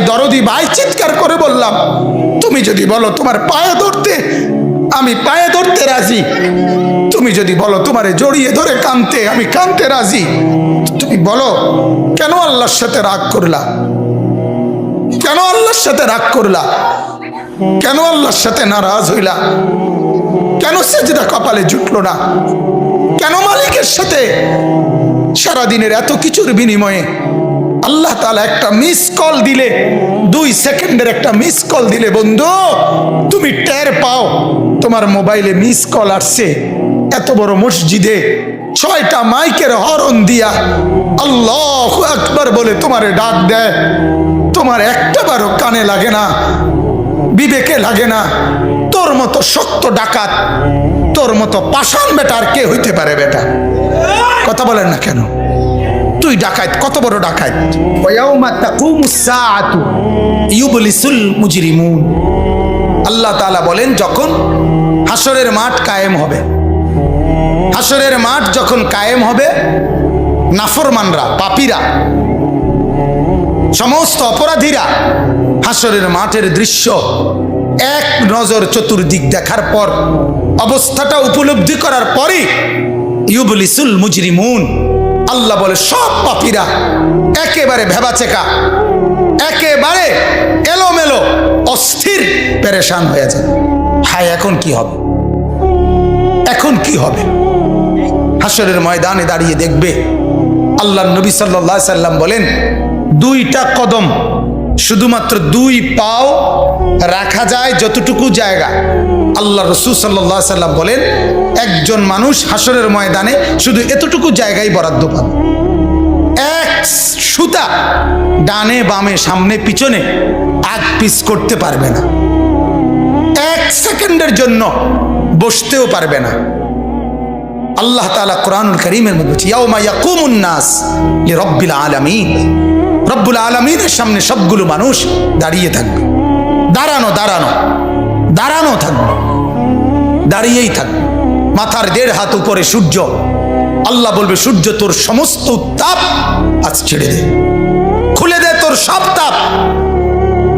দরদি ভাই চিৎকার করে বললাম, তুমি যদি বলো তোমার পায়ে ধরতে, আমি পায়ে ধরতে রাজি। তুমি যদি বলো তোমারে জড়িয়ে ধরে কাঁদতে, আমি কাঁদতে রাজি। তুমি বলো কেন আল্লাহর সাথে রাগ করলা? কেন আল্লাহর সাথে রাগ করলা? কেন আল্লাহর সাথে নারাজ হইলা? কেন সেজদা কপালে জুটলো না? কেন মালিকের সাথে সারাদিনের এত কিছুর বিনিময়ে আল্লাহ তাআলা একটা মিস কল দিলে, 2 সেকেন্ডের একটা মিস কল দিলে বন্ধু তুমি টের পাও তোমার মোবাইলে মিস কল আসছে। এত বড় মসজিদে 6টা মাইকের হরন দিয়া আল্লাহু আকবার বলে তোমারে ডাক দেয়, তোমার একটাবারও কানে লাগে না, বিবেকে লাগে না। তোর মতো শক্ত ডাকাত, তোর মতো পাষাণ বেটা আর কে হইতে পারে? বেটা কথা বলেন না কেন? তুই ডাকাত, কত বড় ডাকাত। ওয়ায়াউমা তাকুমুস সাআতু ইউবলিসুল মুজরিমুন। আল্লাহ তাআলা বলেন যখন হাসরের মাঠ কায়েম হবে, হাসরের মাঠ যখন কায়েম হবে, নাফরমানরা, পাপীরা, সমস্ত অপরাধীরা হাসরের মাঠের দৃশ্য এক নজর চতুর্দিক দেখার পর, অবস্থাটা উপলব্ধি করার পরই ইউবলিসুল মুজরিমুন, আল্লাহ বলে সব পাপীরা একেবারে ভেবাচেকা, একেবারে এলোমেলো, অস্থির, পেরেশান হয়ে যায়। হায় এখন কি হবে? এখন কি হবে? হাসরের ময়দানে দাঁড়িয়ে দেখবে আল্লাহর নবী সাল্লাল্লাহু আলাইহি সাল্লাম বলেন 2টা কদম, শুধুমাত্র 2 পাও রাখা যায় যতটুকু জায়গা। আল্লাহ রাসূল সাল্লাল্লাহু আলাইহি সাল্লাম বলেন একজন মানুষ হাসরের ময়দানে শুধু এতটুকু জায়গায় বরাদ্দ পাবে। 1 সুতা ডানে বামে সামনে পিছনে আগ পিছ করতে পারবে না, 1 সেকেন্ডের জন্য বসতেও পারবে না। আল্লাহ তাআলা কোরআনুল কারীমের মধ্যে বলছে ইয়াউমা ইয়াকুমুন নাস লিরাব্বিল আলামিন, রব্বুল আলামিনের সামনে সবগুলো মানুষ দাঁড়িয়ে থাকবে। দাঁড়ানো দাঁড়ানো দাঁড়ানো থাকবে, দাঁড়িয়েই থাকবে। মাথার 1.5 হাত উপরে সূর্য। আল্লাহ বলবে সূর্য তোর সমস্ত তাপ আজ ছেড়ে দে, খুলে দে তোর সব তাপ।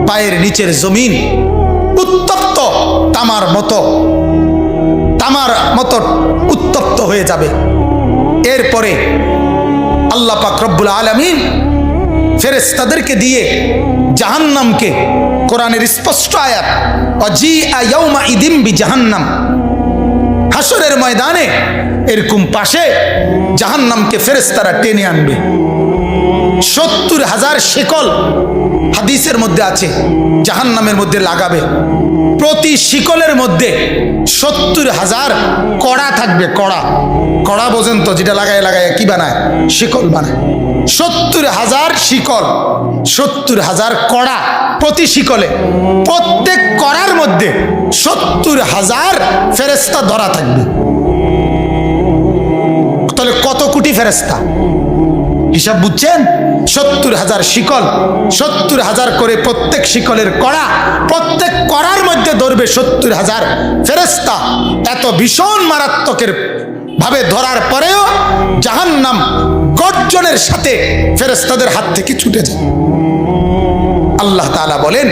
পায়ের নিচের জমিন উত্তপ্ত তামার মতো উত্তপ্ত হয়ে যাবে। এরপরে আল্লাহ পাক রব্বুল আলামিন ফেরেশতাদেরকে দিয়ে জাহান্নামকে, কোরআনের স্পষ্ট আয়াত ওয়াজিআ ইয়াউমা ইদিম বিজাহান্নাম, হাসরের ময়দানে এরকম পাশে জাহান্নামকে ফেরেশতারা টেনে আনবে। 70,000 শিকল হাদিসের মধ্যে আছে জাহান্নামের মধ্যে লাগাবে। প্রতি শিকলের মধ্যে 70,000 কড়া থাকবে। কড়া, কড়া বোঝেন তো, যেটা লাগায় লাগায় কি বানায়? শিকল বানায়। 70,000 শিকল, 70,000 কড়া প্রতি শিকলে। প্রত্যেক কড়ার মধ্যে 70,000 ফেরেশতা ধরা থাকবে। তাহলে কত কোটি ফেরেশতা হিসাব বুঝছেন? 70,000 শিকল, 70,000 করে প্রত্যেক শিকলের কড়া, প্রত্যেক কড়ার মধ্যে ধরবে 70,000 ফেরেশতা। এত ভীষণ মারাত্মকের ভাবে ধরার পরেও জাহান্নাম গর্জনের সাথে ফেরেশতাদের হাত থেকে ছুটে যায়। আল্লাহ তাআলা বলেন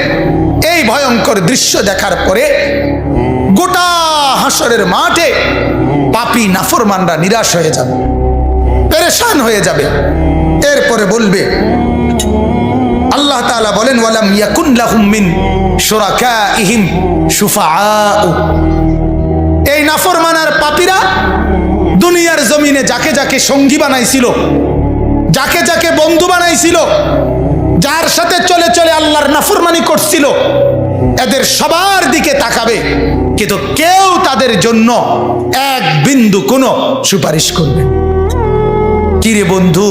এই ভয়ঙ্কর দৃশ্য দেখার পরে গোটা হাসরের মাঠে পাপী নাফরমানরা নিরাশ হয়ে যাবে, পেরেশান হয়ে যাবে। এরপরে বলবে আল্লাহ তাআলা বলেন ওয়ালাম ইয়াকুন লাহুম মিন শুরাকাইহিম শুফাআ। এই নাফরমান আর পাপীরা দুনিয়ার জমিনে যাকে যাকে সঙ্গী বানাইছিল, যাকে যাকে বন্ধু বানাইছিল, যার সাথে চলে চলে আল্লাহর নাফরমানি করছিল, এদের সবার দিকে তাকাবে, কিন্তু কেউ তাদের জন্য এক বিন্দু কোনো সুপারিশ করবে। কিরে বন্ধু,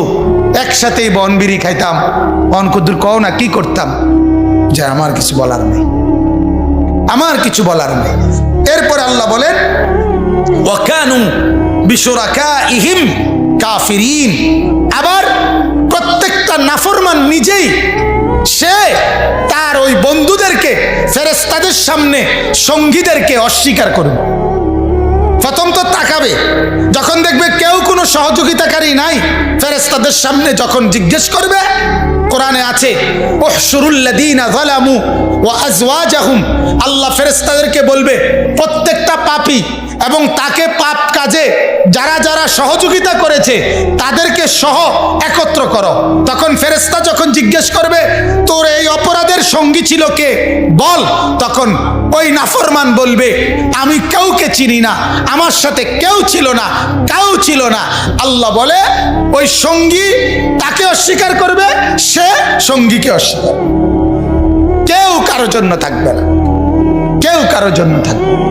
একসাথেই বনবিড়ি খাইতাম, অনকুদুর কও না কি করতাম? যে আমার কিছু বলার নেই, আমার কিছু বলার নেই। এরপর আল্লাহ বলেন ওয়াকানু বিশুরাকাইহিম কাফিরিন। আবার প্রত্যেকটা নাফরমান নিজেই সে তার ওই বন্ধুদেরকে, ফেরেশতাদের সামনে সঙ্গীদেরকে অস্বীকার করবে। প্রথম তো তাকাবে, যখন দেখবে কেউ কোনো সহযোগিতাকারী নাই, ফেরেশতাদের সামনে যখন জিজ্ঞেস করবে কোরআনে আছে, উহশুরুল্লাযীনা যালামু ওয়া আজওয়াজাহুম, আল্লাহ ফেরেশতাদেরকে বলবে প্রত্যেকটা পাপী এবং তাকে পাপ কাজে যারা যারা সহযোগিতা করেছে তাদেরকে সহ একত্র করো। তখন ফেরেশতা যখন জিজ্ঞেস করবে তোর এই অপরাধের সঙ্গী ছিল কে বল, তখন ওই নাফরমান বলবে আমি কাউকে চিনি না, আমার সাথে কেউ ছিল না, কেউ ছিল না। আল্লাহ বলে ওই সঙ্গী তাকে অস্বীকার করবে, সে সঙ্গীকে অস্বীকার, কেউ কারোর জন্য থাকবে না, কেউ কারোর জন্য থাকবে না।